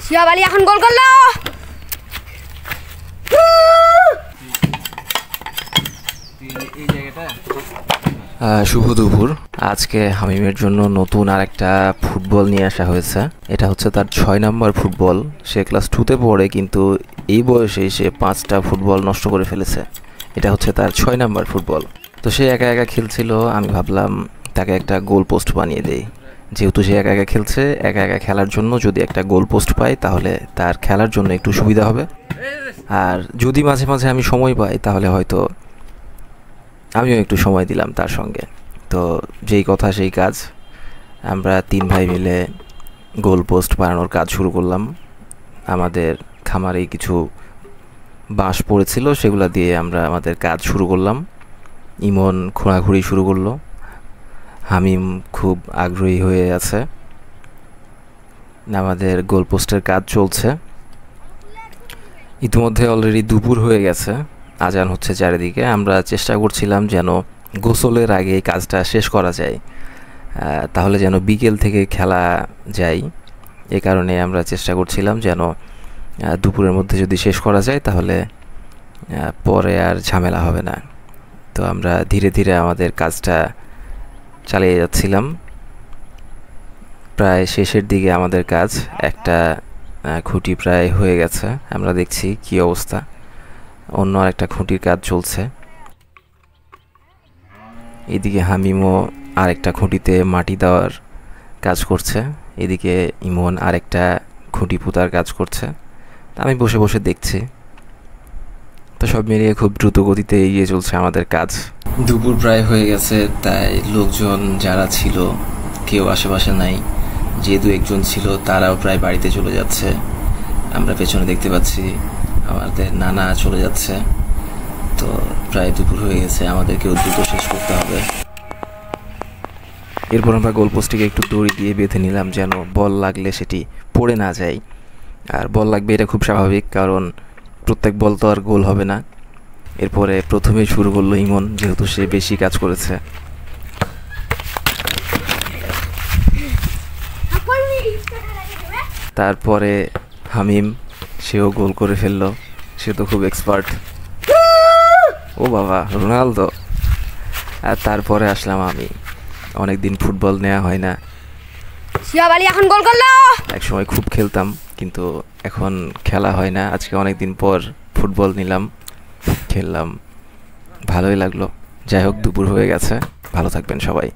শিহাব আলী এখন গোল করলো। শুভ দুপুর। আজকে হামিমের জন্য নতুন আরেকটা ফুটবল নিয়ে আসা হয়েছে। এটা হচ্ছে তার 6 নম্বর ফুটবল। সে ক্লাস 2তে পড়ে, কিন্তু এই বয়সে সে 5টা ফুটবল নষ্ট করে ফেলেছে। এটা হচ্ছে তার 6 নম্বর ফুটবল। তো সে একা একা খেলছিল, আমি ভাবলাম তাকে একটা গোল পোস্ট বানিয়ে দেই। যেহেতু সে একা একা খেলছে, একা একা খেলার জন্য যদি একটা গোল পোস্ট পাই তাহলে তার খেলার জন্য একটু সুবিধা হবে। আর যদি মাঝে মাঝে আমি সময় পাই তাহলে হয়তো আমিও একটু সময় দিলাম তার সঙ্গে। তো যেই কথা সেই কাজ, আমরা 3 ভাই মিলে গোল পোস্ট বানানোর কাজ শুরু করলাম। আমাদের খামারে কিছু বাঁশ পড়েছিল, সেগুলো দিয়ে আমরা আমাদের কাজ শুরু করলাম। ইমন খোঁড়াখুড়ি শুরু করলো, হামিম খুব আগ্রহী হয়ে আছে। আমাদের গোল পোস্টের কাজ চলছে। ইতিমধ্যে অলরেডি দুপুর হয়ে গেছে, আজান হচ্ছে চারিদিকে। আমরা চেষ্টা করছিলাম যেন গোসলের আগে কাজটা শেষ করা যায়, তাহলে যেন বিকেল থেকে খেলা যায়। এ কারণে আমরা চেষ্টা করছিলাম যেন দুপুরের মধ্যে যদি শেষ করা যায় তাহলে পরে আর ঝামেলা হবে না। তো আমরা ধীরে ধীরে আমাদের কাজটা চালিয়ে যাচ্ছিলাম। প্রায় শেষের দিকে আমাদের কাজ, একটা খুঁটি প্রায় হয়ে গেছে। আমরা দেখছি কি অবস্থা, অন্য আরেকটা খুঁটির কাজ চলছে। এদিকে হামিমও আরেকটা খুঁটিতে মাটি দেওয়ার কাজ করছে, এদিকে ইমন আরেকটা খুঁটি পুঁতার কাজ করছে। আমি বসে বসে দেখছি। তো সব মিলিয়ে খুব দ্রুত গতিতে এগিয়ে চলছে আমাদের কাজ। দুপুর প্রায় হয়ে গেছে, তাই লোকজন যারা ছিল কেউ আশেপাশে নাই। যে 2-1 ছিল তারাও প্রায় বাড়িতে চলে যাচ্ছে। আমরা পেছনে দেখতে পাচ্ছি আমাদের নানা চলে যাচ্ছে। তো প্রায় দুপুর হয়ে গেছে, আমাদেরকেও দ্রুত শেষ করতে হবে। এরপর আমরা গোল পোস্টটিকে একটু দড়ি দিয়ে বেঁধে নিলাম যেন বল লাগলে সেটি পড়ে না যায়। আর বল লাগবে এটা খুব স্বাভাবিক, কারণ প্রত্যেক বল তো আর গোল হবে না। এরপরে প্রথমেই শুরু করলো ইমন, যেহেতু সে বেশি কাজ করেছে। তারপরে হামিম, সেও গোল করে ফেললো। সে তো খুব এক্সপার্ট। ও বাবা, রোনালদো। আর তারপরে আসলাম আমি। অনেকদিন ফুটবল নেওয়া হয় না। শিহাব আলী এখন গোল করলো। একসময় খুব খেলতাম, কিন্তু এখন খেলা হয় না। আজকে অনেকদিন পর ফুটবল নিলাম, খেললাম, ভালোই লাগলো। যাই হোক, দুপুর হয়ে গেছে। ভালো থাকবেন সবাই।